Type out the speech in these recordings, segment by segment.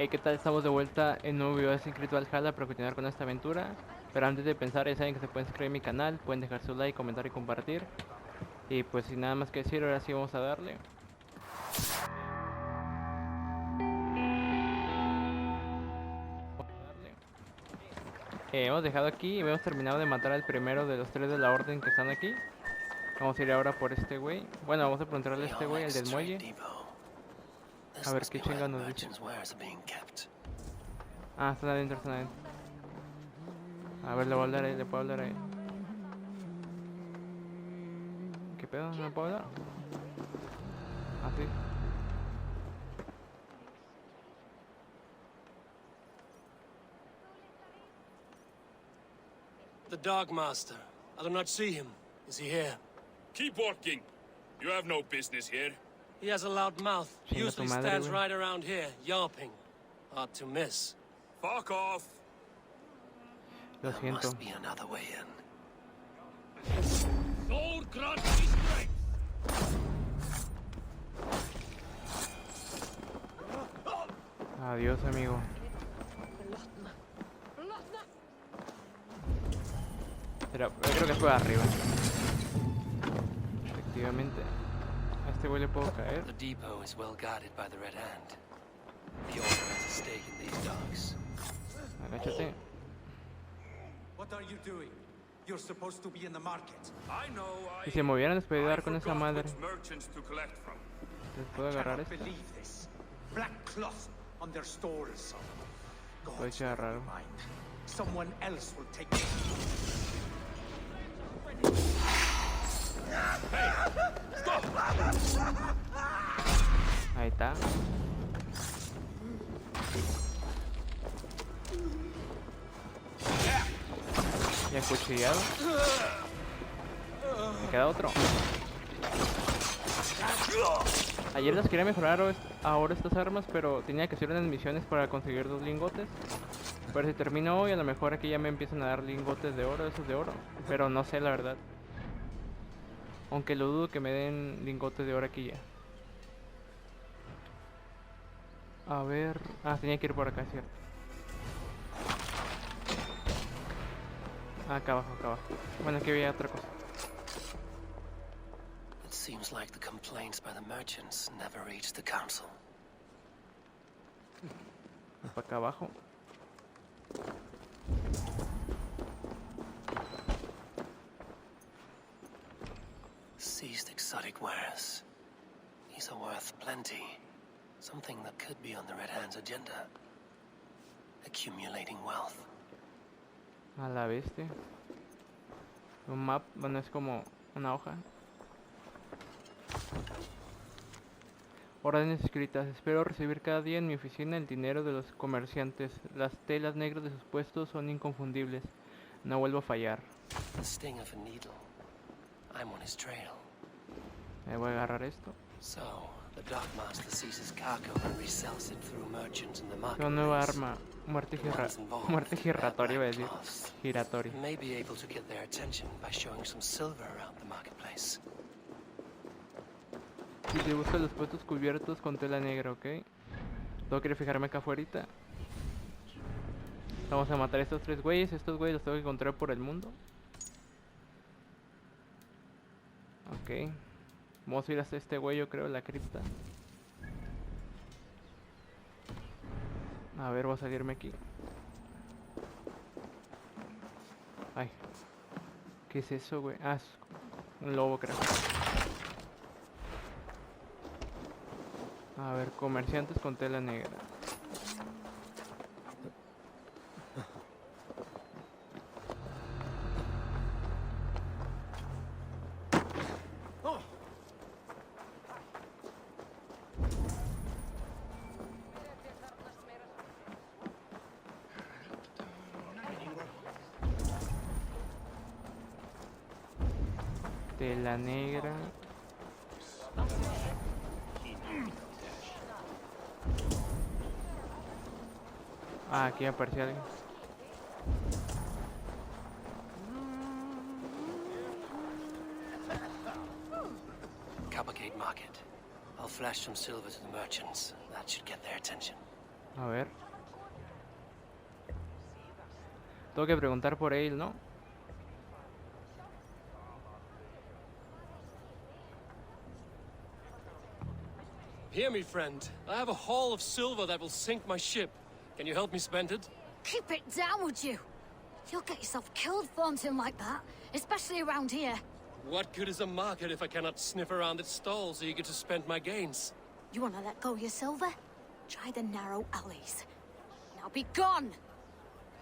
Hey, ¿qué tal? Estamos de vuelta en un nuevo video de inscrito al Valhalla para continuar con esta aventura. Pero antes de pensar, ya saben que se pueden suscribir a mi canal, pueden dejar su like, comentar y compartir. Y pues sin nada más que decir, ahora sí vamos a darle. Hemos dejado aquí y hemos terminado de matar al primero de los tres de la orden que están aquí. Vamos a ir ahora por este güey. Bueno, vamos a preguntarle a este güey, el del muelle. A ver qué chinga nos dice. Ah, están adentro, están adentro. A ver, le voy a hablar a él, le puedo hablar a él. ¿Qué pedo? ¿No le puedo hablar? Ah, sí. The Dog Master. I do not see him. Is he here? Keep working. You have no business here. He has a loud mouth. Chinga Usually tu madre, stands güey. right around here, yelping. Hard to miss. Fuck off. Lo There siento. must be another way in. Sword grant me strength. Adiós, amigo. Pero yo creo que fue arriba. Efectivamente. A este güey le puedo caer. The depot is well guarded by the Red Hand. The Order has a stake in these dogs. Agáchate. What are you doing? You're supposed to be in the market. I know. Si se movieran les podía dar con esa forgot madre. which merchants to collect from. ¿Les puedo agarrar Cannot esto? believe this. Black cloth on their stalls. Puede God's ser raro. mind. Someone else will take it. Ahí está. Ya cuchillado. Me queda otro. Ayer las quería mejorar ahora estas armas, pero tenía que hacer unas misiones para conseguir 2 lingotes. Pero si termino hoy, a lo mejor aquí ya me empiezan a dar lingotes de oro, esos de oro. Pero no sé la verdad. Aunque lo dudo que me den lingotes de oro aquí ya. A ver... Ah, tenía que ir por acá, cierto. Ah, acá abajo, acá abajo. Bueno, aquí había otra cosa. It seems like the complaints by the merchants never reached the council. Para acá abajo. Seized exotic wares. These are worth plenty. Something that could be on the Red Hand's agenda. Accumulating wealth. A la bestia. Un map, bueno, es como una hoja. Órdenes escritas. Espero recibir cada día en mi oficina el dinero de los comerciantes. Las telas negras de sus puestos son inconfundibles. No vuelvo a fallar. The sting of a needle. I'm on his trail. Me voy a agarrar esto. So, the Dock Master seizes cargo and resells it through merchants in the market. Una nueva arma. Muerte giratoria, iba a decir. Giratoria. May be able to get their attention by showing some silver around the marketplace. Y se busca los puestos cubiertos con tela negra, ¿ok? Tengo que fijarme acá afuera. Vamos a matar a estos 3 güeyes. Estos güeyes los tengo que encontrar por el mundo. Ok. Vamos a ir hasta este güey, yo creo, la cripta. A ver, voy a salirme aquí. Ay. ¿Qué es eso, güey? Ah, es un lobo, creo. A ver, comerciantes con tela negra. Tela negra. Ah, aquí apareció alguien. Coppergate Market. I'll flash some silver to the merchants. That should get their attention. A ver. Tengo que preguntar por él, ¿no? Hear me, friend. I have a haul of silver that will sink my ship. Can you help me spend it? Keep it down, would you? You'll get yourself killed flaunting like that, especially around here. What good is a market if I cannot sniff around its stalls eager to spend my gains? You want to let go of your silver? Try the narrow alleys. Now be gone!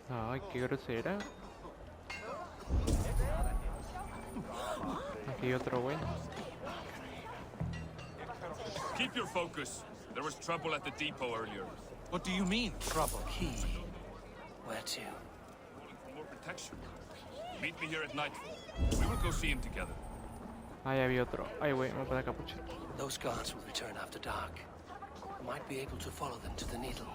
Ay, qué grosera. Aquí hay otro güey. Keep your focus. There was trouble at the depot earlier. What do you mean, trouble? Key. Where to? Looking for more protection. Meet me here at nightfall. We will go see him together. Ahí había otro. Ay, güey, me pone capucha. Those guards will return after dark. Might be able to follow them to the needle.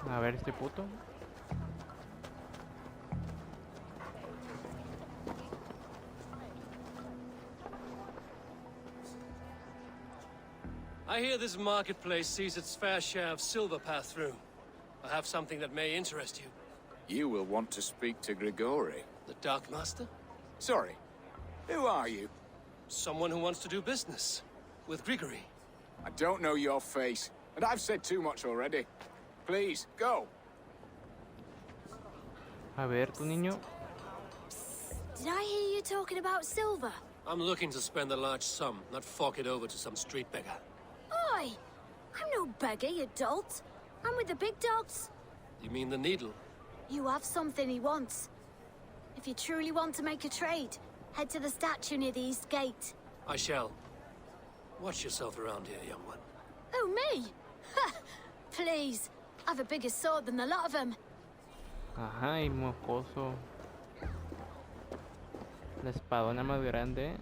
A ver, este puto. I hear this marketplace sees its fair share of silver pass through. I have something that may interest you. You will want to speak to Grigori. The Dark Master? Sorry, who are you? Someone who wants to do business. With Grigory. I don't know your face, and I've said too much already. Please, go. A ver, tu niño. Did I hear you talking about silver? I'm looking to spend a large sum, not fork it over to some street beggar. Oi! I'm no beggar, you dolt. I'm with the big dogs. You mean the needle? You have something he wants. If you truly want to make a trade, head to the statue near the east gate. I shall. Watch yourself around here, young one. Oh, me? Ha! Please. I've a bigger sword than the lot of them. Ajá, y mocoso. La espadona más grande.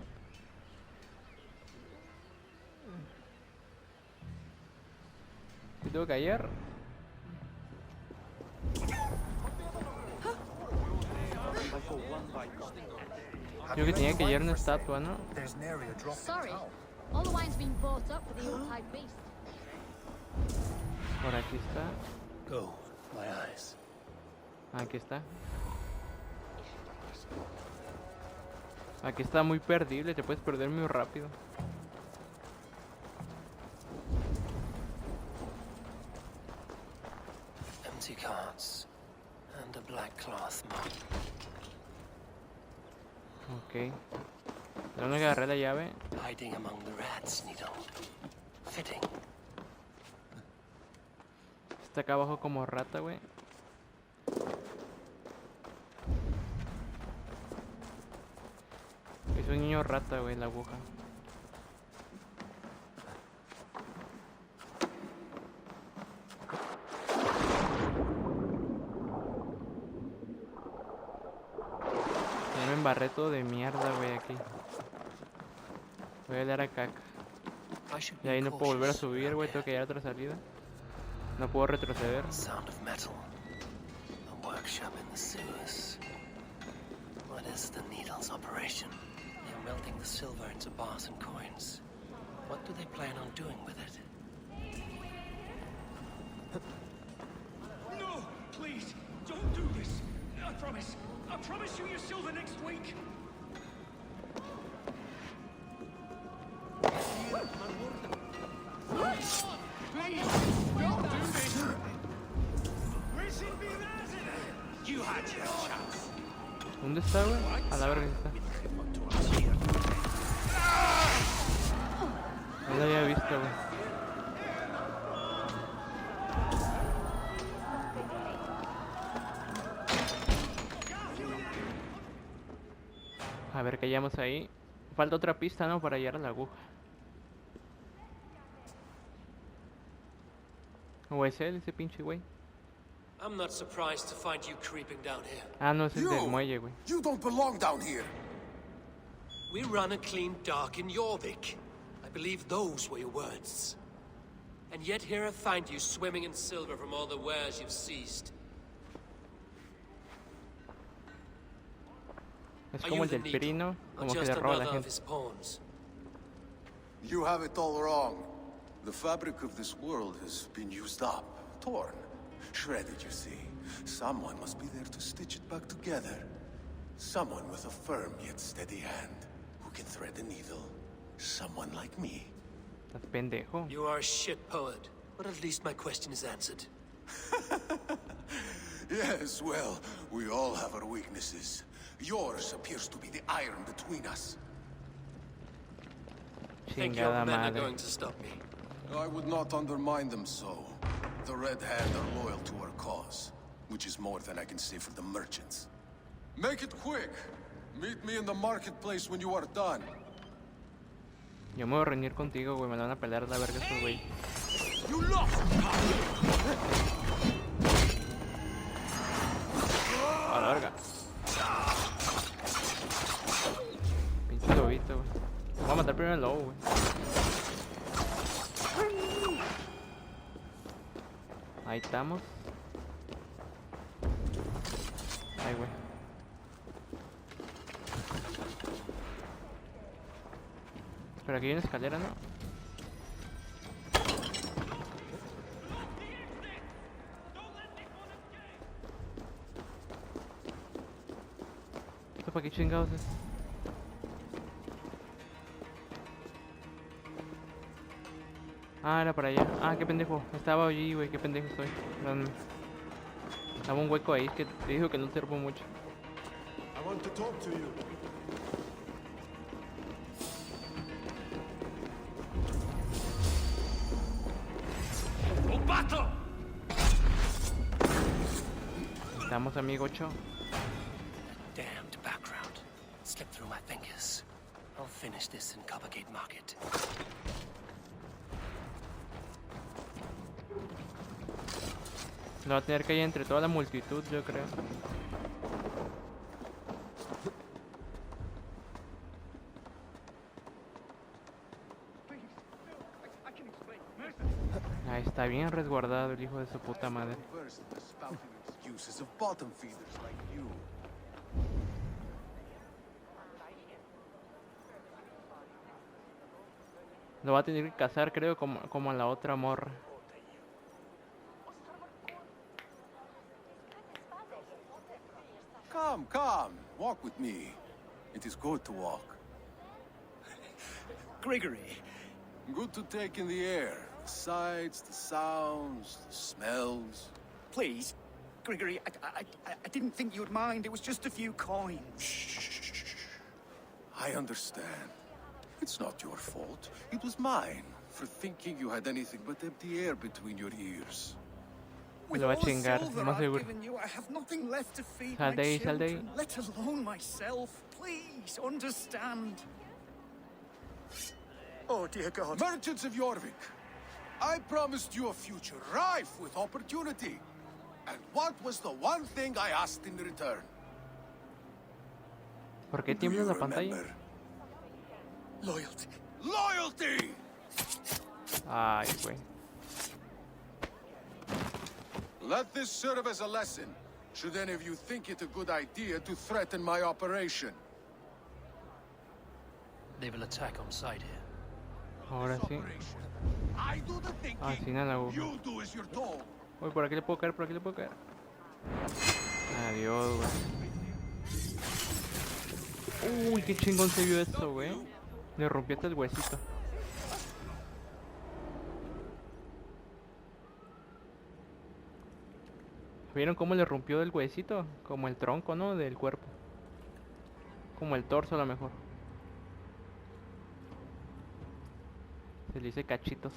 ¿Y tengo que callar? Creo que tenía que hallar una estatua, ¿no? Sorry. All the wine's been bought up for the old-type beast. Por aquí está. Go, my eyes. Aquí está. Aquí está muy perdible, te puedes perder muy rápido. Empty carts. And a black cloth mop. Ok. ¿Dónde agarré la llave? Hiding among the rats, Needle. Fitting. Está acá abajo como rata, güey. Es un niño rata, güey, la aguja. Ya me embarré todo de mierda, güey, aquí. Voy a dar a caca. I should Y ahí be no puedo volver a cautious subir, around güey, here. tengo que ir a otra salida. No puedo retroceder. Sound of metal. A workshop in the sewers. What is the needle's operation? They're melting the silver into bars and coins. What do they plan on doing with it? No! Please! Don't do this! I promise you your silver next week! Please! Don't do this! You had your chance! ¿Dónde está, güey? A la verga está. No lo había visto, güey. A ver qué hallamos ahí. Falta otra pista, ¿no? Para hallar a la aguja. ¿O es él, ese pinche güey? I'm not surprised to find you creeping down here. Ah, no, es el del muelle, güey. You don't belong down here. We run a clean dock in Jorvik. I believe those were your words. And yet here I find you swimming in silver from all the wares you've seized. Es Are como you el the del needle, Pirino, or como que just le roba a la another of gente. his pawns? You have it all wrong. The fabric of this world has been used up, torn, shredded, you see. Someone must be there to stitch it back together. Someone with a firm yet steady hand, who can thread a needle. Someone like me. Estás pendejo. You are a shit poet, but at least my question is answered. Yes, well, we all have our weaknesses. Yours appears to be the iron between us. Think your Chingada men are madre. going to stop me? I would not undermine them so. The Red Hand are loyal to our cause, which is more than I can say for the merchants. Make it quick. Meet me in the marketplace when you are done. Yo me voy a reunir contigo, güey. Me la van a pelear la verga estos güey. You lost! A la verga. Pinche lobito, güey. Voy a matar primero al lobo, güey. Ahí estamos. Ay, güey. Pero aquí hay una escalera, ¿no? ¿Esto para qué chingados es? Ah, era para allá. Ah, qué pendejo. Estaba allí, güey. Qué pendejo estoy. Perdóname. Estaba un hueco ahí que te dijo que no sirvo mucho. I want to talk to you. Estamos, amigo 8. Damned background. Slipped through my fingers. I'll finish this in Coppergate Market. Lo va a tener que ir entre toda la multitud, yo creo. Ahí está bien resguardado el hijo de su puta madre. Excuses of bottom feeders like you. Lo va a tener que cazar, creo, como a la otra morra. Come, come, walk with me. It is good to walk. Gregory, Good to take in the air. The sights, the sounds, the smells. please. Gregory, I didn't think you'd mind. It was just a few coins. Shh. I understand. It's not your fault. It was mine for thinking you had anything but empty air between your ears. With Lo va a all the chingar, silver más I've seguro. given you, I have nothing left to feed Sal my de ahí, sal de ahí. children, let alone myself. Please, understand. Oh, dear God. Merchants of Jorvik, I promised you a future rife with opportunity. And what was the one thing I asked in return? ¿Por qué Do tiembla you la pantalla? remember? Loyalty. Loyalty! Ay, güey. Let this serve as a lesson, should any of you think it a good idea to threaten my operation. They will attack on sight here. Ahora sí. I do the thinking, Así nada, güey. you do as you're told. Uy, por aquí le puedo caer, por aquí le puedo caer. Adiós, güey. Uy, qué chingón se vio esto, güey. Le rompió hasta el huesito. ¿Vieron cómo le rompió el huesito? Como el tronco, ¿no? Del cuerpo. Como el torso a lo mejor. Se le dice cachitos.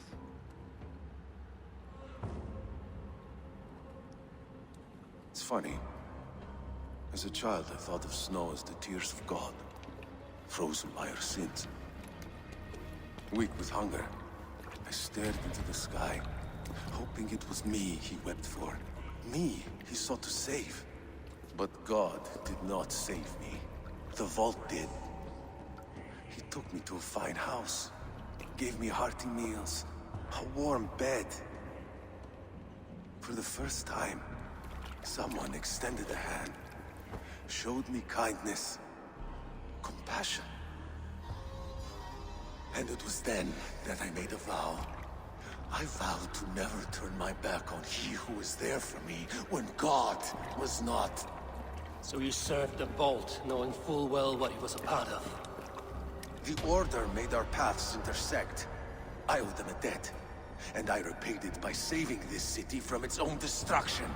It's funny. As a child, I thought of snow as the tears of God, frozen by our sins. Weak with hunger, I stared into the sky, hoping it was me he wept for. Me he sought to save. But God did not save me. The vault did. He took me to a fine house, gave me hearty meals, a warm bed. For the first time, someone extended a hand, showed me kindness, compassion. And it was then that I made a vow. I vowed to never turn my back on he who was there for me when God was not. So you served the Bolt, knowing full well what he was a part of. The Order made our paths intersect. I owed them a debt, and I repaid it by saving this city from its own destruction.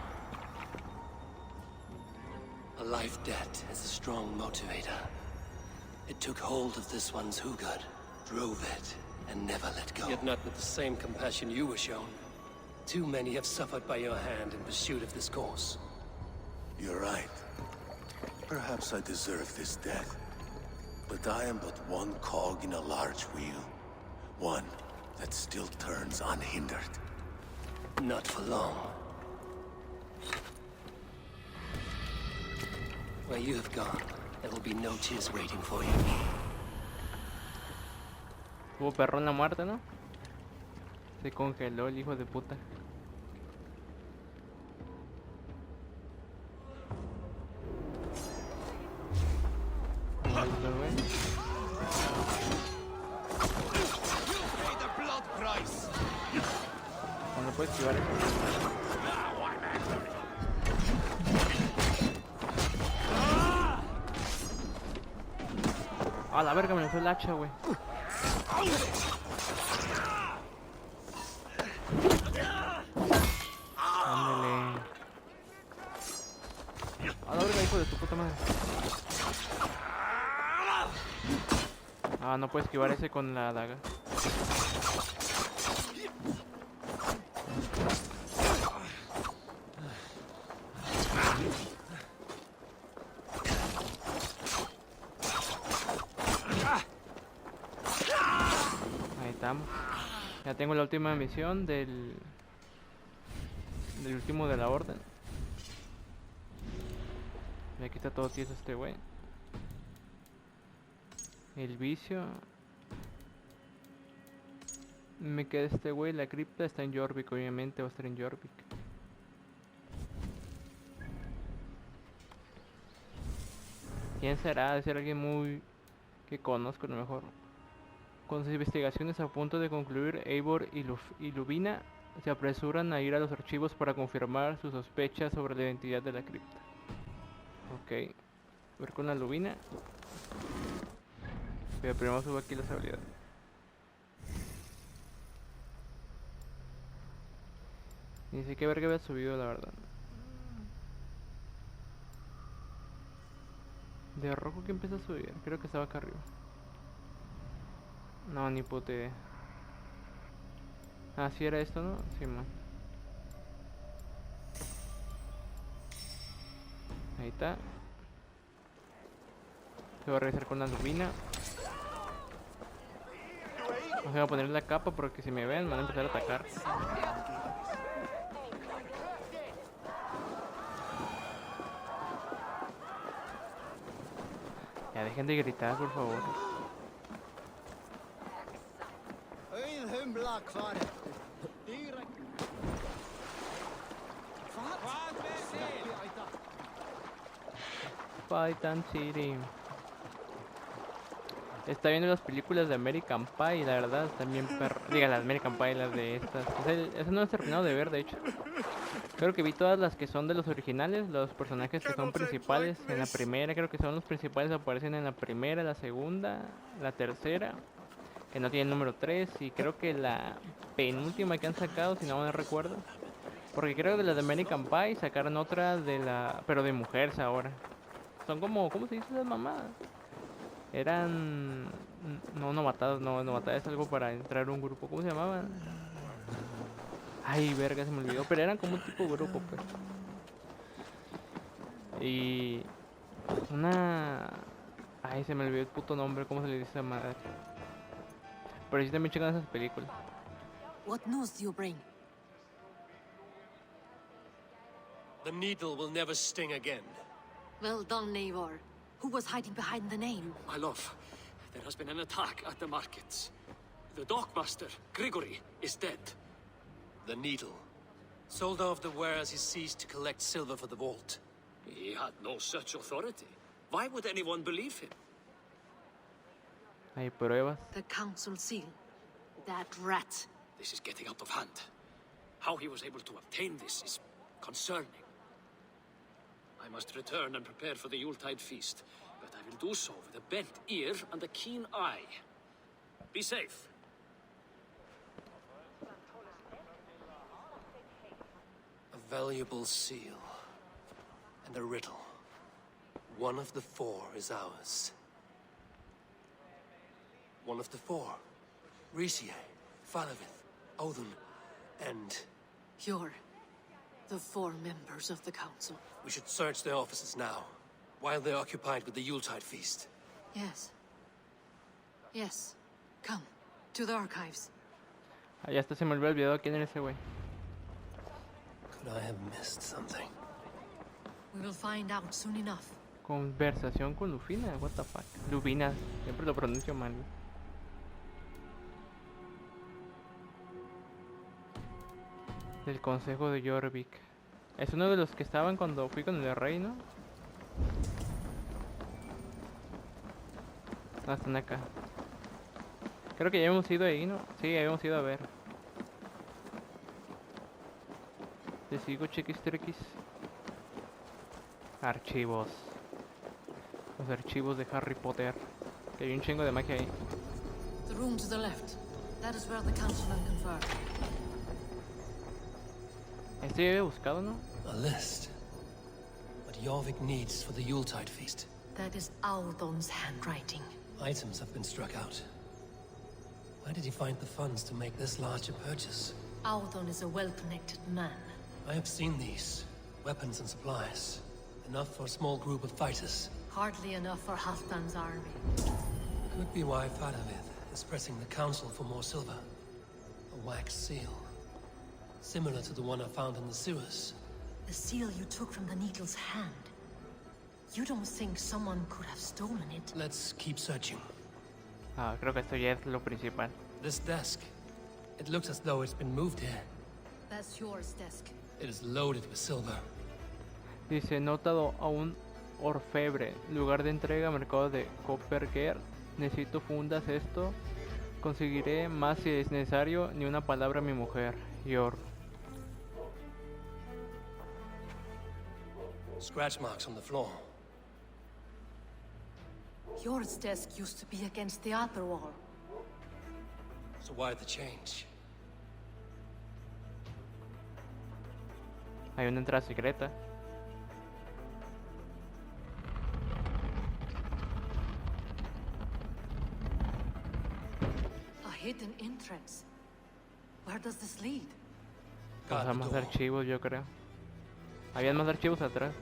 A life debt is a strong motivator. It took hold of this one's Hugad, drove it, and never let go. Yet not with the same compassion you were shown. Too many have suffered by your hand in pursuit of this cause. You're right. Perhaps I deserve this death. But I am but one cog in a large wheel. One that still turns unhindered. Not for long. Where you have gone, there will be no tears waiting for you. Hubo perro en la muerte, ¿no? Se congeló el hijo de puta. ¿Cuándo puedes esquivar eso? A la verga, me lanzó el hacha, güey. Ándale. A la verga, hijo de tu puta madre. Ah, no puedes esquivar ese con la daga. Ahí estamos. Ya tengo la última misión del último de la orden. Y aquí está todo tieso este güey. El vicio. Me queda este güey. La cripta está en Jorvik, obviamente va a estar en Jorvik. ¿Quién será? Debe ser alguien muy... que conozco a lo mejor. Con sus investigaciones a punto de concluir, Eivor y Lubina se apresuran a ir a los archivos para confirmar sus sospechas sobre la identidad de la cripta. Ok. Ver con la Lubina. Pero primero subo aquí las habilidades. Ni sé qué verga había subido, la verdad. De rojo que empieza a subir. Creo que estaba acá arriba. No, ni puta idea. Ah, sí era esto, ¿no? Sí, man. Ahí está. Se va a revisar con la Lubina. No se va a poner la capa porque si me ven van a empezar a atacar. Ya dejen de gritar, por favor. Python City. Está viendo las películas de American Pie y la verdad están bien Diga, las American Pie, las de estas. O sea, eso no he terminado de ver, de hecho. Creo que vi todas las que son de los originales, los personajes que son principales en la primera. Creo que son los principales, aparecen en la primera, la segunda, la tercera. Que no tiene el número 3 y creo que la penúltima que han sacado, si no me recuerdo. Porque creo que de la de American Pie sacaron otra de la... pero de mujeres ahora. Son como... ¿cómo se dice esas mamadas? Eran... no novatadas, no, novatadas es algo para entrar a un grupo. ¿Cómo se llamaban? Ay, verga, se me olvidó. Pero eran como un tipo de grupo, pues. Y... una... ay, se me olvidó el puto nombre. ¿Cómo se le dice a madre? Pero sí también checan esas películas. What news do you bring? The needle will never sting again. Well done, Eivor. Who was hiding behind the name? My love, there has been an attack at the markets. The dockmaster, Grigory, is dead. The needle. Sold off the wares he seized to collect silver for the vault. He had no such authority. Why would anyone believe him? Hay pruebas. The council seal. That rat. This is getting out of hand. How he was able to obtain this is concerning. I must return and prepare for the Yuletide feast, but I will do so with a bent ear and a keen eye. Be safe. A valuable seal. And a riddle. One of the four is ours. One of the four. Ricie, Falavith, Odin, and... You're the 4 members of the council. We should search their offices now, while they're occupied with the Yuletide feast. Yes. Yes. Come. To the archives. Ya hasta se me olvidó quién era ese güey. Could I have missed something? We will find out soon enough. Conversación con Lufina, what the fuck. Lubina, siempre lo pronuncio mal. Del consejo de Jorvik. Es uno de los que estaban cuando fui con el rey, ¿no? Ah, están acá. Creo que ya hemos ido ahí, ¿no? Sí, habíamos ido a ver. Te sigo, chiquis. Archivos. Los archivos de Harry Potter. Que hay un chingo de magia ahí. The room to the left. That is where the councilman confer. Este ya había buscado, ¿no? A list. What Jorvik needs for the Yuletide feast. That is Audon's handwriting. Items have been struck out. Where did he find the funds to make this larger purchase? Audon is a well-connected man. I have seen these. Weapons and supplies. Enough for a small group of fighters. Hardly enough for Halfdan's army. Could be why Faravith is pressing the council for more silver. A wax seal. Similar to the one I found in the sewers. The seal you took from the needle's hand. You don't think someone could have stolen it? Let's keep searching. Ah, creo que esto ya es lo principal. This desk. It looks as though it's been moved here. That's yours, desk. It is loaded with silver. Dice, notado a un orfebre, lugar de entrega, mercado de Coppergate. Necesito fundas esto. Conseguiré más si es necesario. Ni una palabra a mi mujer. Yor. Scratch marks on the floor. Yours desk used to be against the other wall. So why the change? Hay una entrada secreta. A hidden entrance. Where does this lead? Guard Vamos a the más door. archivos, yo creo. Habían más archivos atrás.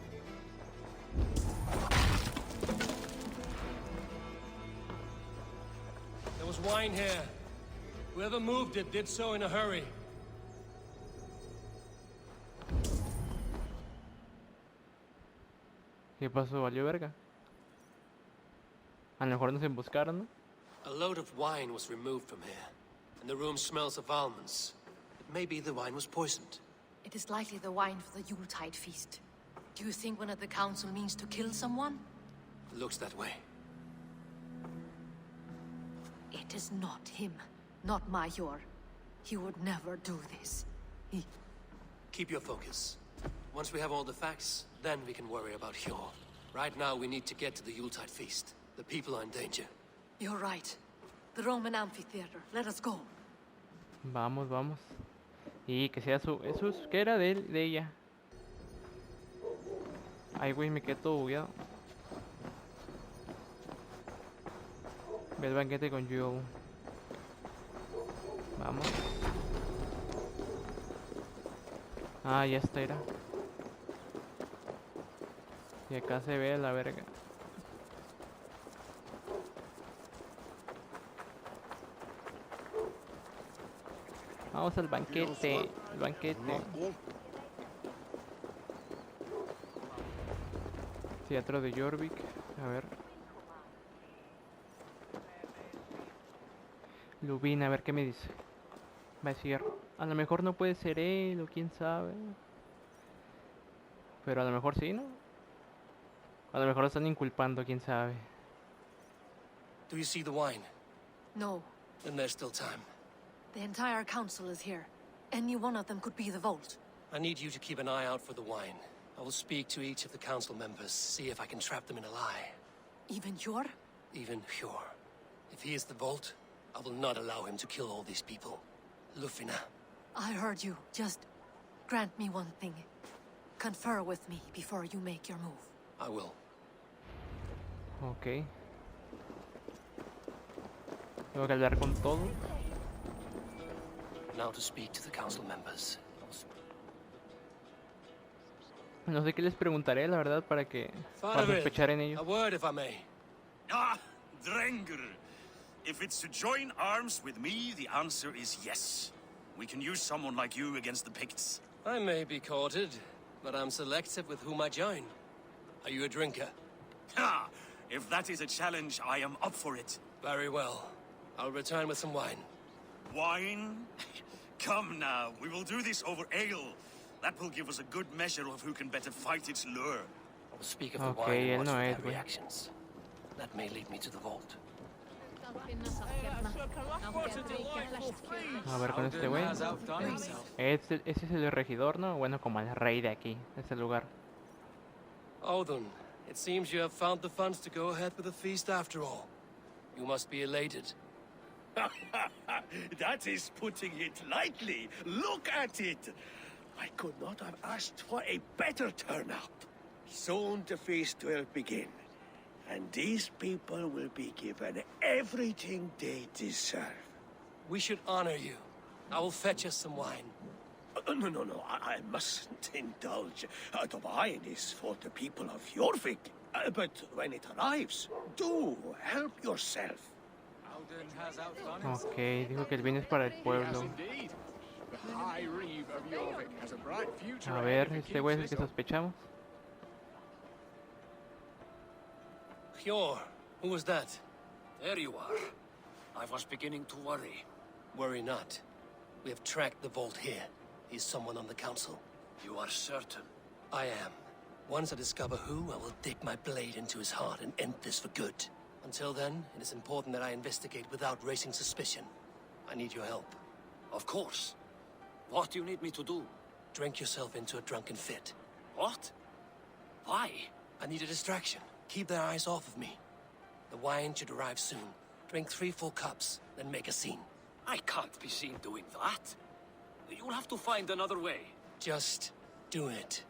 There was wine here. Whoever moved it did so in a hurry. ¿Qué pasó? ¿Valió verga? A lo mejor nos emboscaron, ¿no? A load of wine was removed from here, and the room smells of almonds. It may be the wine was poisoned. It is likely the wine for the Yuletide feast. Do you think one of the council means to kill someone? Looks that way. It is not him, not Major. He would never do this. He... Keep your focus. Once we have all the facts, then we can worry about Hjor. Right now, we need to get to the Yuletide feast. The people are in danger. You're right. The Roman amphitheater. Let us go. Vamos, vamos. Y que sea su... Eso es... ¿Qué era de él, de ella? Ay, güey, me quedé todo bugueado. Ve el banquete con Joel. Vamos. Ah, ya está, era. Y acá se ve la verga. Vamos al banquete. El banquete. Teatro de Jorvik. A ver. Lubina, a ver qué me dice. Va a decir, a lo mejor no puede ser él o quién sabe. Pero a lo mejor sí, ¿no? A lo mejor lo están inculpando, quién sabe. Do you see the wine? No. Then there's still time. The entire council is here. Any one of them could be the vault. I need you to keep an eye out for the wine. I will speak to each of the council members, see if I can trap them in a lie. Even Hjor? Even Hjor. If he is the vault, I will not allow him to kill all these people. Lufina. I heard you. Just grant me one thing. Confer with me before you make your move. I will. Ok. Tengo que hablar con todo. Now to speak to the council members. No sé qué les preguntaré, la verdad, para Faramir, sospechar en ellos. a word if I may. Ah, Drengr. If it's to join arms with me, the answer is yes. We can use someone like you against the Picts. I may be courted, but I'm selective with whom I join. Are you a drinker? Ha! If that is a challenge, I am up for it. Very well. I'll return with some wine. Wine? Come now, we will do this over ale. That will give us a good measure of who can better fight its lure. I will speak of the Okay, wine and watch no for es, their güey. reactions. That may lead me to the vault. A ver con este güey. Ese es el regidor, ¿no? Bueno, como el rey de aquí, de este lugar. Odin, it seems you have found the funds to go ahead with the feast after all. You must be elated. That is putting it lightly. Look at it. I could not have asked for a better turnout. Soon the feast will begin, and these people will be given everything they deserve. We should honor you. I will fetch us some wine. No, I mustn't indulge. The wine is for the people of Jorvik. But when it arrives, do help yourself. Ok, dijo que el vino es para el pueblo. A ver, este güey es el que sospechamos. Hjor, who was that? There you are. I was beginning to worry. Worry not. We have tracked the vault here. He's someone on the council. You are certain? I am. Once I discover who, I will dig my blade into his heart and end this for good. Until then, it is important that I investigate without raising suspicion. I need your help. Of course. What do you need me to do? Drink yourself into a drunken fit. What? Why? I need a distraction. Keep their eyes off of me. The wine should arrive soon. Drink 3 full cups, then make a scene. I can't be seen doing that. You'll have to find another way. Just do it.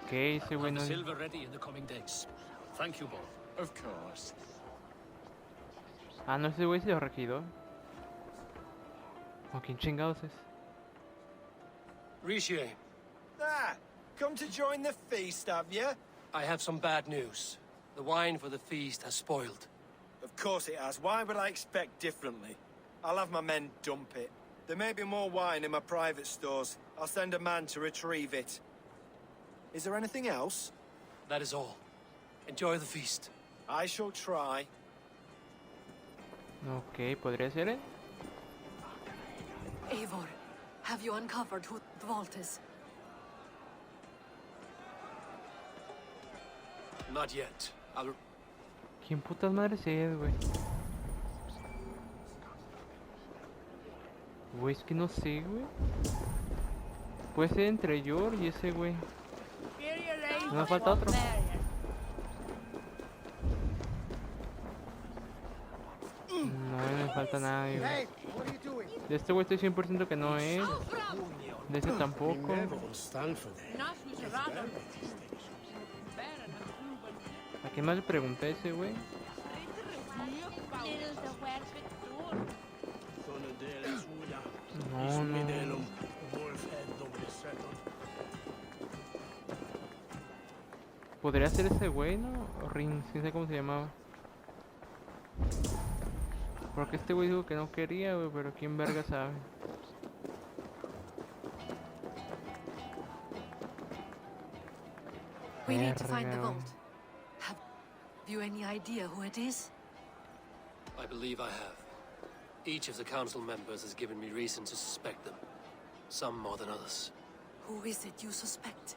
Ok, ese güey Have no... the silver ready in the coming days. Thank you both. Of course. Ah, no, ese güey es el regidor. ¿O quién chingados es? Rishi, Ah, come to join the feast, have you? I have some bad news. The wine for the feast has spoiled. Of course it has. Why would I expect differently? I'll have my men dump it. There may be more wine in my private stores. I'll send a man to retrieve it. Is there anything else? That is all. Enjoy the feast. I shall try. Ok, podría ser él. Eivor, have you uncovered who the vault is? Not yet. I'll... ¿Quién putas madres es, güey? Güey, es que no sé, güey. Puede ser entre Yor y ese güey. No me falta otro. No me falta nadie, güey. De este güey estoy 100% que no es. De ese tampoco. ¿A quién más le pregunté a ese güey? No. Podría ser ese güey, ¿no? O Ring, no sé cómo se llamaba. Porque este güey dijo que no quería, güey, pero quién verga sabe. We need to find the Verga. vault. Have you any idea who it is? I believe I have. Each of the council members has given me reason to suspect them. Some more than others. Who is it you suspect?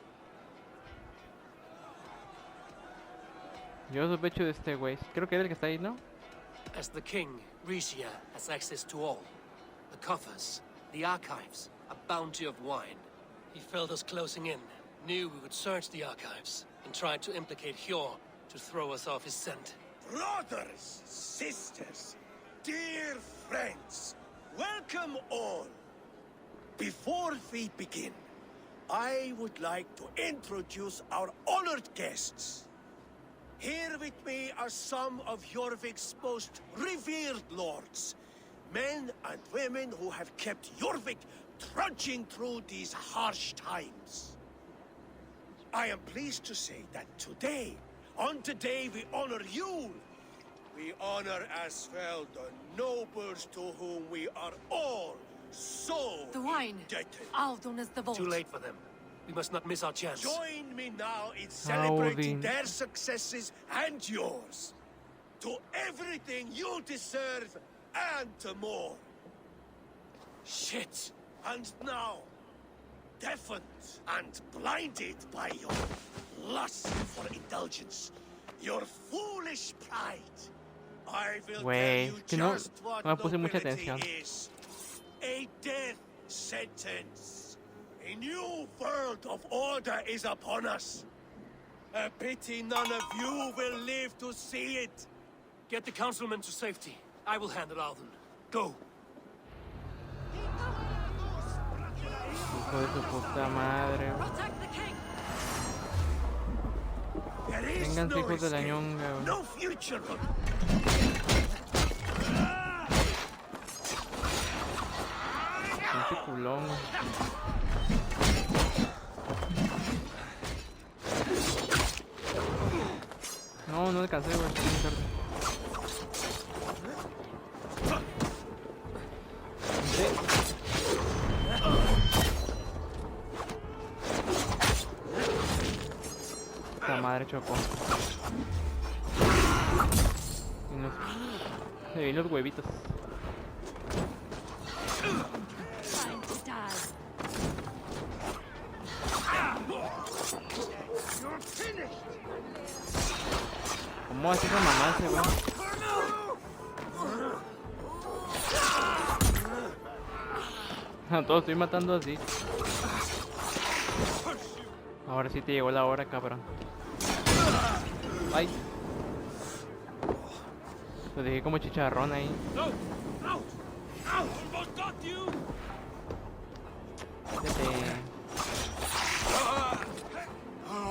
Yo sospecho de este güey. Creo que es el que está ahí, ¿no? As the king, Gracia has access to all. The coffers, the archives, a bounty of wine. He felt us closing in, knew we would search the archives, and tried to implicate Hjor to throw us off his scent. Brothers, sisters, dear friends, welcome all. Before we begin, I would like to introduce our honored guests. Here with me are some of Jorvik's most revered lords. Men and women who have kept Jorvik trudging through these harsh times. I am pleased to say that today, on the day we honor you, we honor as well the nobles to whom we are all so The wine. indebted. Aldon is the vault. Too late for them. We must not miss our chance. Join me now in celebrating Alvin. their successes and yours. To everything you deserve and more. Shit! And now, deafened and blinded by your lust for indulgence, your foolish pride, I will Güey, tell you que no- just what no me puse mucha nobility atención. is. A death sentence. A new world of order is upon us. A pity none of you will live to see it. Get the councilman to safety. I will handle Alden. Go! Hijo de su puta madre, güey. Protect the king! There is Vénganse, no hijos de la escape, ñonga, güey. no future. Pinche culón, güey. No, no alcancé, güey. Estoy muy tarde. Esta madre chocó. Se vi los huevitos. ¿Cómo hace esa mamá ese, güey? A todos estoy matando así. Ahora sí te llegó la hora, cabrón. Ay. Lo dejé como chicharrón ahí.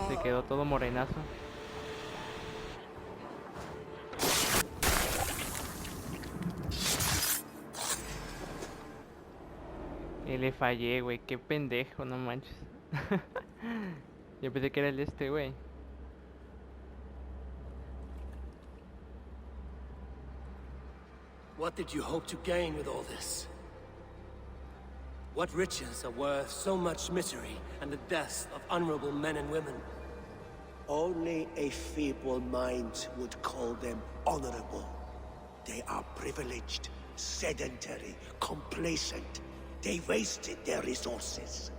Se quedó todo morenazo. Y le fallé, güey. Qué pendejo, no manches. Yo pensé que era el este, güey. What did you hope to gain with all this? What riches are worth so much misery and the deaths of honorable men and women? Only a feeble mind would call them honorable. They are privileged, sedentary, complacent. They wasted their resources.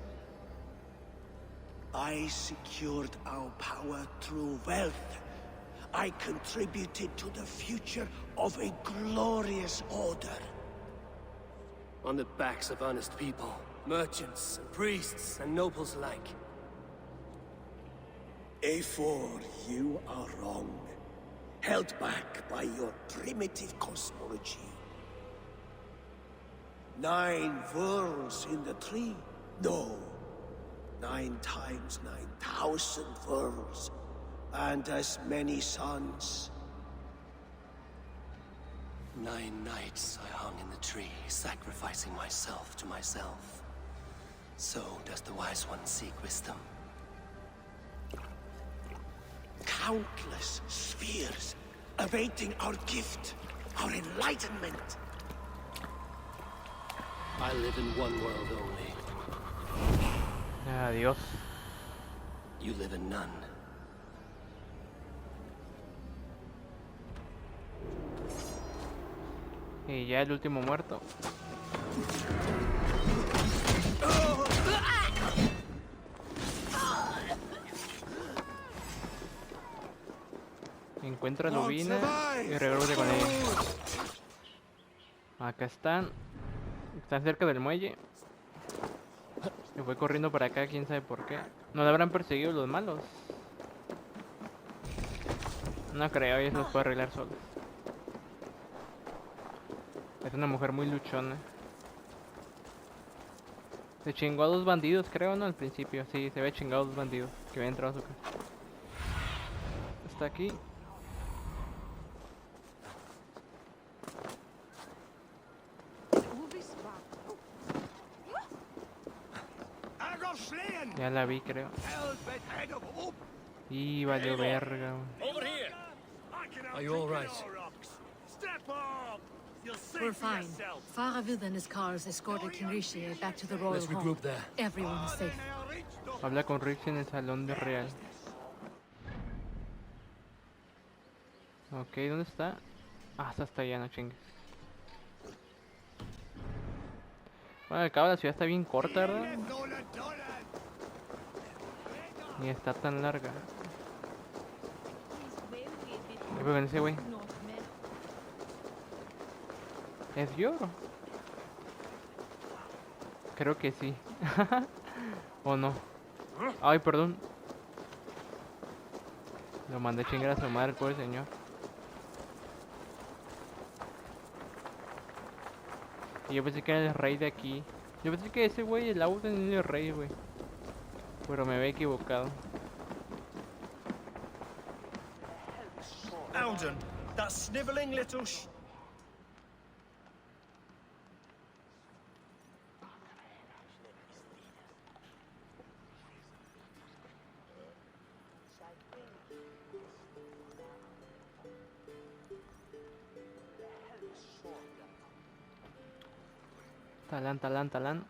I secured our power through wealth. I contributed to the future of a glorious order. On the backs of honest people, merchants, and priests, and nobles alike. Efor, you are wrong. Held back by your primitive cosmology. 9 worlds in the tree? No. 9 times 9,000 worlds. And as many suns. 9 nights I hung in the tree, sacrificing myself to myself. So does the wise one seek wisdom. Countless spheres awaiting our gift, our enlightenment. I live in one world only. Adiós. You live in none. Y ya el último muerto. Encuentra a Lubina y regresa con ella. Acá están. Están cerca del muelle. Se fue corriendo para acá, quién sabe por qué. ¿No le habrán perseguido los malos? No creo, ellos los puede arreglar solos. Es una mujer muy luchona. Se chingó a 2 bandidos, creo, ¿no? Al principio, sí, se ve chingado a 2 bandidos que habían entrado a su casa. Está aquí. Ya la vi, creo. Y valió verga, güey. Over here! Are you all right? We're fine. Faravid and his cars escorted Kinrishi back to the royal Let's hall. regroup there. Everyone is safe. Habla con Rix en el salón de real. Ok, ¿dónde está? Ah, está hasta allá, no chingues. Bueno, al cabo la ciudad está bien corta, ¿verdad? Ni está tan larga. ¿Qué fue con ese güey? ¿Es yo? Creo que sí. ¿O no? Ay, perdón. Lo mandé a chingar a su madre, el pobre señor. Y yo pensé que era el rey de aquí. Yo pensé que ese güey, el Auden, era el rey, güey. Pero me había equivocado. Alden, that snivelling little Talán.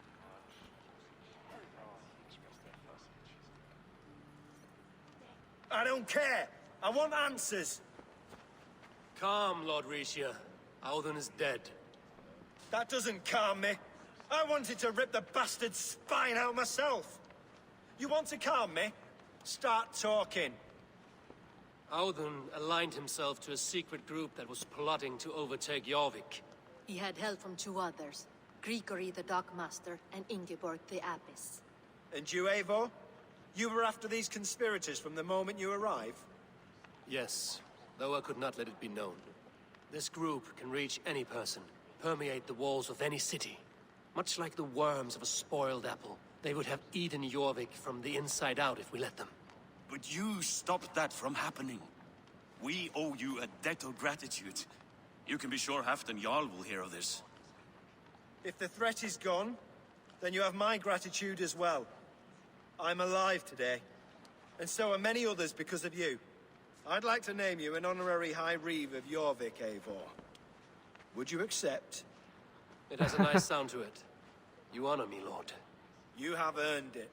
I don't care. I want answers. Calm, Lord Rishia. Auden is dead. That doesn't calm me. I wanted to rip the bastard's spine out myself. You want to calm me? Start talking. Auden aligned himself to a secret group that was plotting to overtake Jorvik. He had help from 2 others, Grigory the Dockmaster and Ingeborg the Abbess. And you, Eivor? You were after these conspirators from the moment you arrived? Yes, though I could not let it be known. This group can reach any person, permeate the walls of any city. Much like the worms of a spoiled apple, they would have eaten Jorvik from the inside out if we let them. But you stopped that from happening. We owe you a debt of gratitude. You can be sure Halfdan Jarl will hear of this. If the threat is gone, then you have my gratitude as well. I'm alive today, and so are many others because of you. I'd like to name you an honorary High Reeve of Jorvik, Eivor. Would you accept? It has a nice sound to it. You honor me, Lord. You have earned it.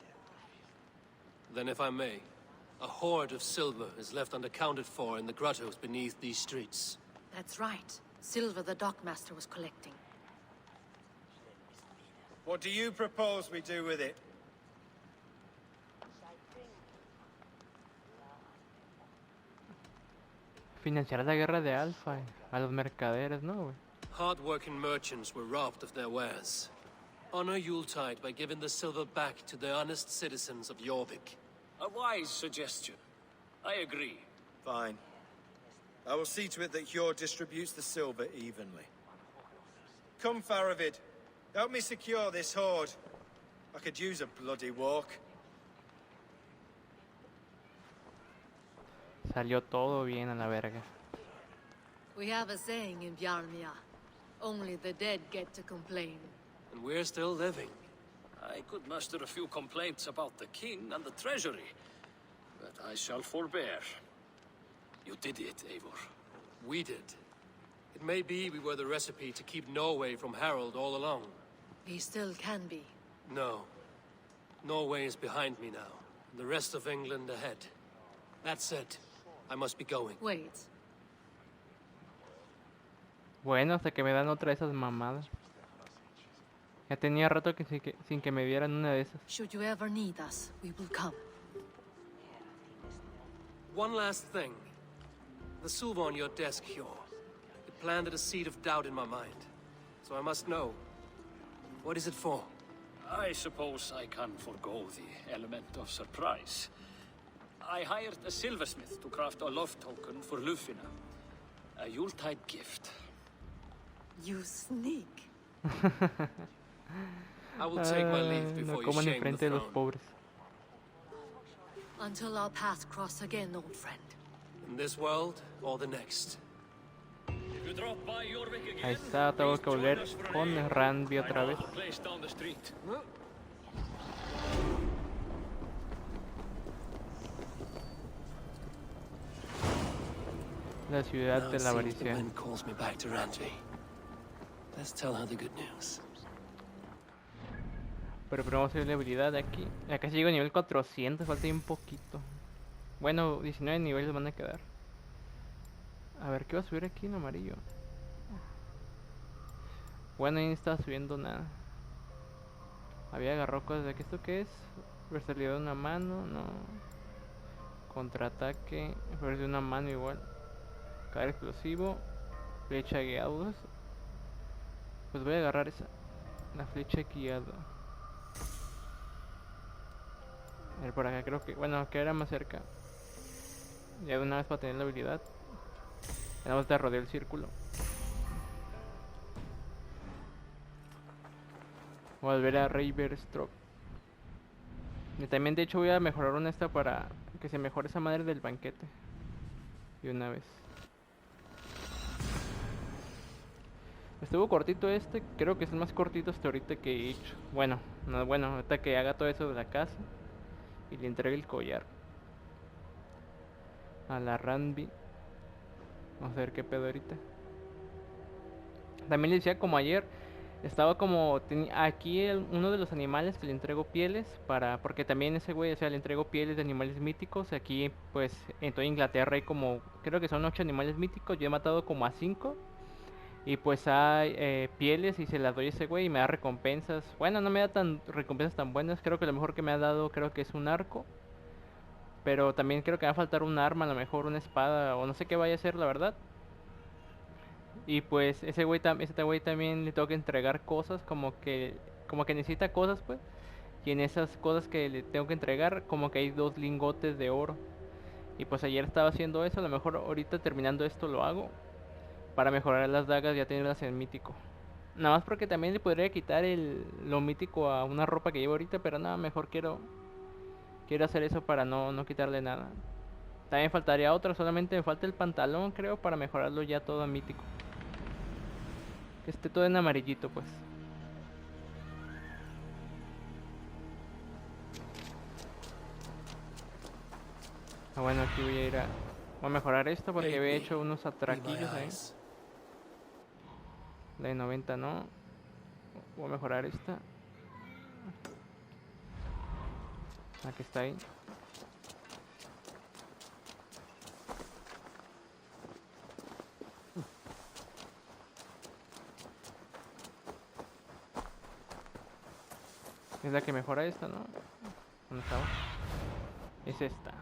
Then if I may, a hoard of silver is left unaccounted for in the grottos beneath these streets. That's right. Silver the Dockmaster was collecting. What do you propose we do with it? Financiar la guerra de Alfa a los mercaderes, ¿no, güey? Hard-working merchants were robbed of their wares. Honor Yuletide by giving the silver back to the honest citizens of Jorvik. A wise suggestion. I agree. Fine. I will see to it that Hjord distributes the silver evenly. Come, Faravid. Help me secure this hoard. I could use a bloody walk. Salió todo bien a la verga. We have a saying in Bjarmia. Only the dead get to complain. And we're still living. I could muster a few complaints about the king and the treasury, but I shall forbear. You did it, Eivor. We did. It may be we were the recipe to keep Norway from Harald all along. We still can be. No. Norway is behind me now, and the rest of England ahead. That said, I must be going. Wait. Bueno, hasta que me dan otra de esas mamadas. Ya tenía rato que sin que me dieran una de esas. Should you ever need us, we will come. One last thing. The silver on your desk, Hjor. It planted a seed of doubt in my mind. So I must know. What is it for? I suppose I can forgo the element of surprise. I hired a silversmith to craft a love token for Lufina. A Yuletide gift. You sneak. I will take my leave No before you coman shame enfrente the de los throne. pobres. Until our paths cross again, old friend. In this world or the next. If you drop by Jorvik again, Ahí está, tengo que volver con Randy otra vez. place down the street. La ciudad Now de it la seems the avaricia. wind calls me back to Randvi. Let's tell her the good news. Pero vamos a ver la habilidad aquí. Ya casi llego a nivel 400, falta ahí un poquito. Bueno, 19 niveles van a quedar. A ver, ¿qué va a subir aquí en amarillo? Bueno, ahí no estaba subiendo nada. Había agarrado cosas de aquí. ¿Esto qué es? Versatilidad de una mano, no. Contraataque, de una mano igual. Caer explosivo. Flecha guiados. Pues voy a agarrar esa. La flecha guiada. A ver, por acá creo que... Bueno, que era más cerca. Ya de una vez para tener la habilidad. Vamos a rodear el círculo. Voy a volver a Riverstrop. Y también de hecho voy a mejorar una esta para que se mejore esa madre del banquete. Y una vez. Estuvo cortito este, creo que es el más cortito hasta ahorita que he hecho. Bueno, no, bueno, ahorita que haga todo eso de la casa. Y le entregue el collar a la Randy. Vamos a ver qué pedo ahorita. También le decía como ayer. Estaba como aquí uno de los animales que le entrego pieles para, porque también ese güey, o sea, le entrego pieles de animales míticos. Aquí pues en toda Inglaterra hay como, creo que son 8 animales míticos. Yo he matado como a 5. Y pues hay pieles y se las doy a ese güey y me da recompensas. Bueno, no me da recompensas tan buenas. Creo que lo mejor que me ha dado creo que es un arco. Pero también creo que va a faltar un arma, a lo mejor una espada o no sé qué vaya a ser, la verdad. Y pues ese güey también le tengo que entregar cosas como que necesita cosas pues. Y en esas cosas que le tengo que entregar como que hay 2 lingotes de oro. Y pues ayer estaba haciendo eso, a lo mejor ahorita terminando esto lo hago. Para mejorar las dagas ya tenerlas en mítico. Nada más porque también le podría quitar lo mítico a una ropa que llevo ahorita. Pero nada, mejor quiero hacer eso para no quitarle nada. También faltaría otra, solamente me falta el pantalón creo para mejorarlo ya todo a mítico. Que esté todo en amarillito pues. Ah, bueno, aquí voy a ir voy a mejorar esto porque había hecho unos atraquillos ahí. La de 90 no. Voy a mejorar esta. Aquí está ahí. Es la que mejora esta, ¿no? ¿Dónde estaba? Es esta.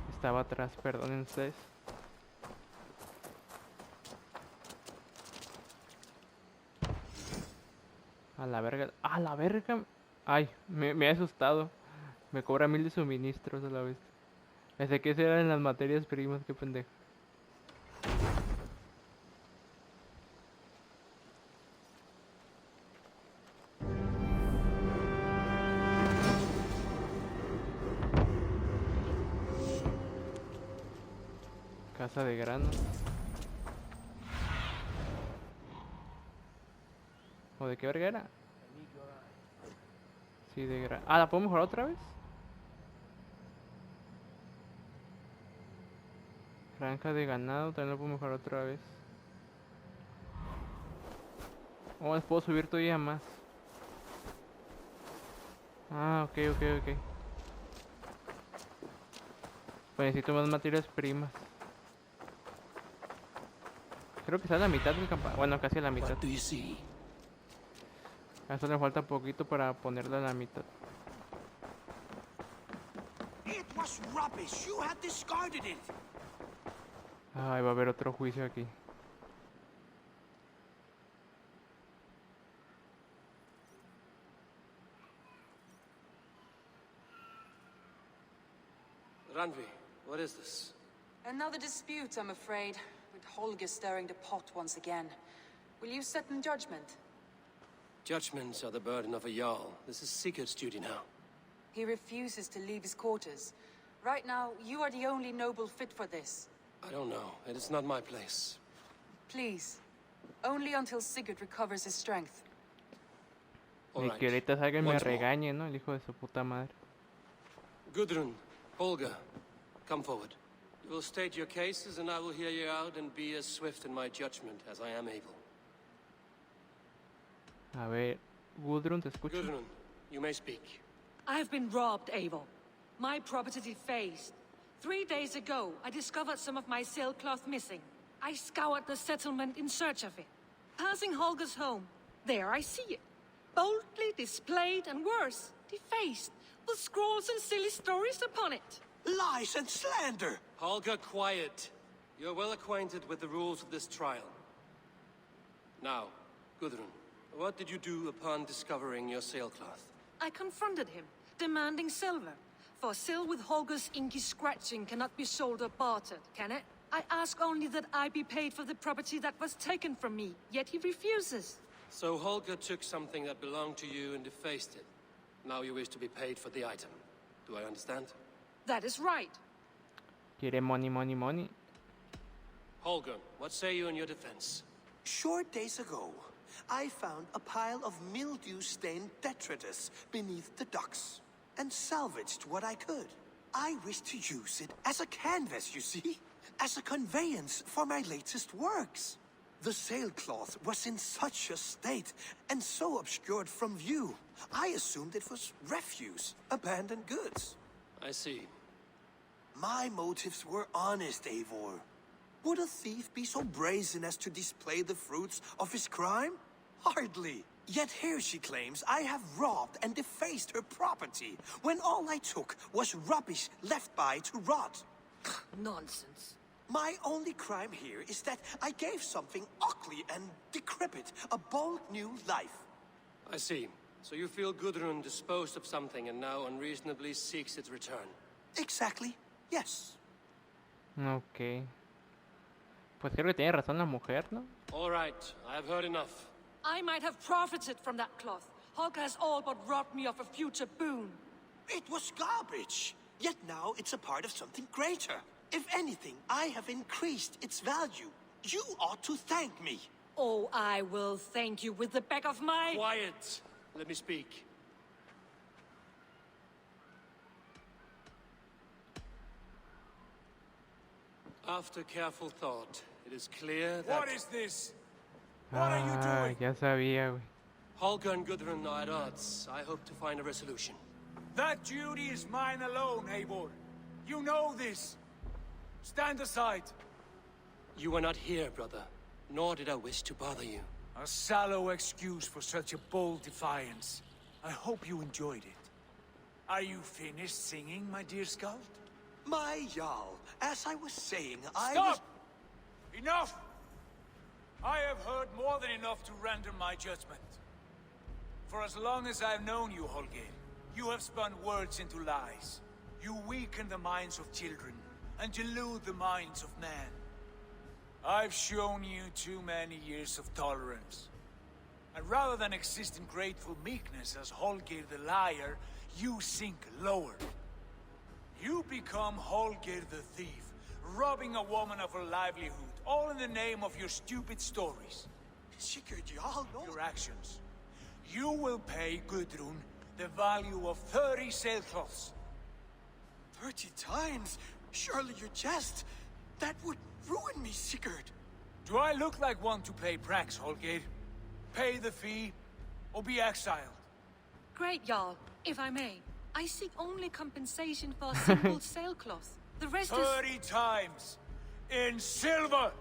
Estaba atrás, perdonen ustedes. A la verga. ¡A la verga! Ay, me he asustado. Me cobra 1000 de suministros a la vez. Pensé que esas eran las materias primas, qué pendejo. Casa de grano. ¿O de qué verga era? Sí, de grano. Ah, ¿la puedo mejorar otra vez? Granja de ganado, también la puedo mejorar otra vez. Oh, les puedo subir todavía más. Ah, ok. Pues necesito más materias primas. Creo que está a la mitad del campamento. Bueno, casi a la mitad. A esto le falta poquito para ponerla a la mitad. Ay, va a haber otro juicio aquí. Randvi, what is this? Another dispute, I'm afraid, with Holger stirring the pot once again. Will you sit in judgment? Judgments are the burden of a Jarl. This is Sigurd's duty now. He refuses to leave his quarters. Right now, you are the only noble fit for this. I don't know. It is not my place. Please. Only until Sigurd recovers his strength. Y que ahorita salga y me regañe, ¿no? El hijo de su puta madre. Gudrun, Holger, come forward. You will state your cases and I will hear you out and be as swift in my judgment as I am able. A ver, Gudrun, te escucho. Gudrun, you may speak. I have been robbed, Eivor. My property defaced. 3 days ago, I discovered some of my sailcloth missing. I scoured the settlement in search of it. Passing Holger's home, there I see it. Boldly displayed and worse, defaced, with scrawls and silly stories upon it. Lies and slander! Holger, quiet. You're well acquainted with the rules of this trial. Now, Gudrun, what did you do upon discovering your sailcloth? I confronted him, demanding silver. For sil with Holger's inky scratching cannot be sold or bartered, can it? I ask only that I be paid for the property that was taken from me, yet he refuses. So Holger took something that belonged to you and defaced it. Now you wish to be paid for the item. Do I understand? That is right. Quiere money, money, money. Holger, what say you in your defense? Short days ago, I found a pile of mildew-stained detritus beneath the docks, and salvaged what I could. I wish to use it as a canvas, you see? As a conveyance for my latest works. The sailcloth was in such a state, and so obscured from view, I assumed it was refuse, abandoned goods. I see. My motives were honest, Eivor. Would a thief be so brazen as to display the fruits of his crime? Hardly. Yet here she claims I have robbed and defaced her property, when all I took was rubbish left by to rot. Nonsense. My only crime here is that I gave something ugly and decrepit a bold new life. I see. So you feel Gudrun disposed of something and now unreasonably seeks its return. Exactly, yes. Ok. Pues creo que tiene razón la mujer, ¿no? All right, I have heard enough. I might have profited from that cloth. Holger has all but robbed me of a future boon. It was garbage. Yet now it's a part of something greater. If anything, I have increased its value. You ought to thank me. Oh, I will thank you with the back of my... Quiet! Let me speak. After careful thought, it is clear that... What is this? What are you doing? Ya sabía, güey. Holger and Gudrun are at odds. I hope to find a resolution. That duty is mine alone, Eivor. You know this. Stand aside. You were not here, brother. Nor did I wish to bother you. A sallow excuse for such a bold defiance. I hope you enjoyed it. Are you finished singing, my dear Skald? My Jarl, as I was saying, Stop! Enough! I have heard more than enough to render my judgment. For as long as I've known you, Holger, you have spun words into lies. You weaken the minds of children, and delude the minds of men. I've shown you too many years of tolerance. And rather than exist in grateful meekness as Holger the liar, you sink lower. You become Holger the thief, robbing a woman of her livelihood, all in the name of your stupid stories. Sigurd Jarl, no. Your actions. You will pay Gudrun the value of 30 sailcloths. 30 times? Surely you jest. That would ruin me, Sigurd. Do I look like one to play pranks, Holger? Pay the fee, or be exiled. Great, Jarl. If I may, I seek only compensation for a simple sailcloth. The rest 30 times! In silver!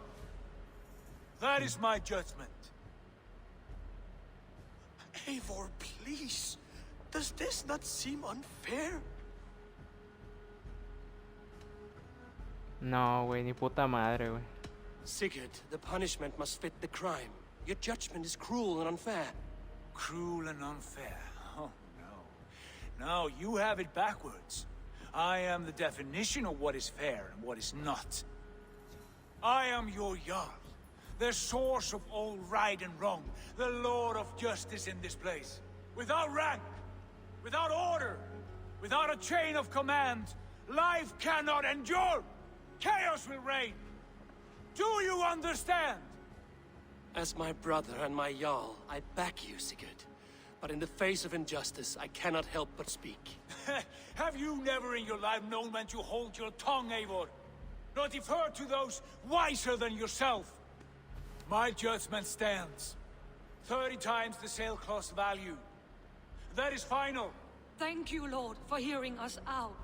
That is my judgment. Eivor, please. Does this not seem unfair? No, güey, ni puta madre, güey. Sigurd, the punishment must fit the crime. Your judgment is cruel and unfair. Cruel and unfair? Oh, no. No, you have it backwards. I am the definition of what is fair and what is not. I am your Jarl, the source of all right and wrong, the Lord of justice in this place. Without rank, without order, without a chain of command, life cannot endure. Chaos will reign. Do you understand? As my brother and my Jarl, I back you, Sigurd. But in the face of injustice, I cannot help but speak. Have you never in your life known when to hold your tongue, Eivor? Not defer to those wiser than yourself? My judgment stands. 30 times the sailcloth's value. That is final. Thank you, Lord, for hearing us out.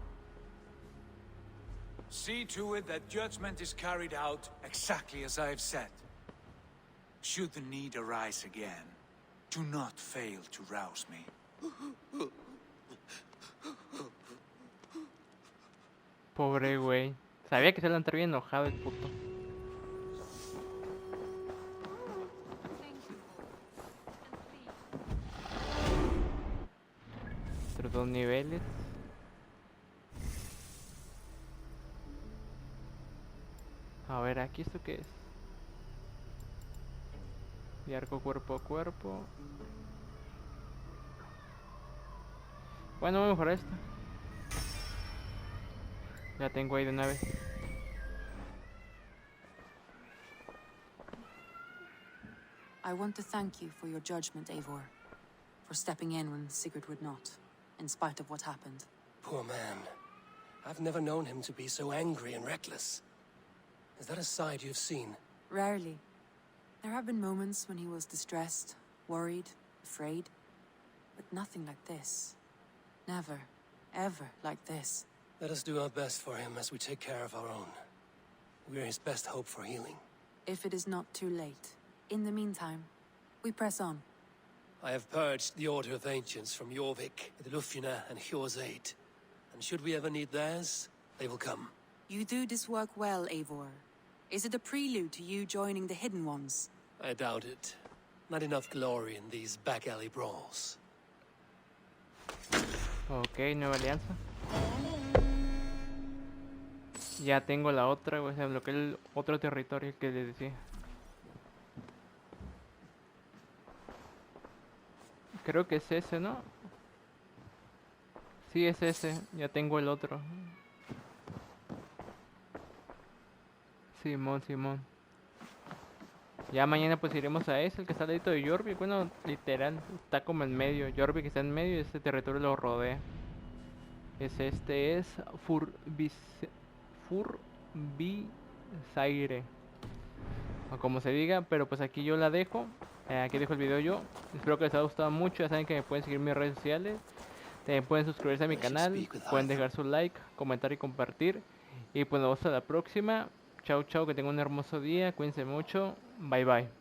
See to it that judgment is carried out exactly as I have said. Should the need arise again, do not fail to rouse me. Pobre güey. Sabía que se iba a entrar bien enojado el puto. Otros 2 niveles. A ver, aquí esto qué es. Y arco cuerpo a cuerpo. Bueno, voy a mejorar esto. Ya tengo ahí de una vez. I want to thank you for your judgment, Eivor. For stepping in when Sigurd would not, in spite of what happened. Poor man. I've never known him to be so angry and reckless. Is that a side you've seen? Rarely. There have been moments when he was distressed, worried, afraid. But nothing like this. Never, ever like this. Let us do our best for him as we take care of our own. We're his best hope for healing. If it is not too late. In the meantime, we press on. I have purged the Order of Ancients from Jorvik, Lufjuna, and Hjor's aid. And should we ever need theirs, they will come. You do this work well, Eivor. Is it a prelude to you joining the Hidden Ones? I doubt it. Not enough glory in these back alley brawls. Ok, nueva alianza. Ya tengo la otra, güey. Se bloqueó el otro territorio que les decía. Creo que es ese, ¿no? Sí, es ese. Ya tengo el otro. Simón, Simón. Ya mañana pues iremos a ese, el que está al ladito de Jorvik. Bueno, literal, está como en medio. Jorvik está en medio y este territorio lo rodea. Este es Furbisaire, o como se diga, pero pues aquí yo la dejo. Aquí dejo el video yo. Espero que les haya gustado mucho. Ya saben que me pueden seguir en mis redes sociales. También pueden suscribirse a mi canal. Pueden dejar su like, comentar y compartir. Y pues nos vemos hasta la próxima. Chao, chao, que tengan un hermoso día. Cuídense mucho. Bye, bye.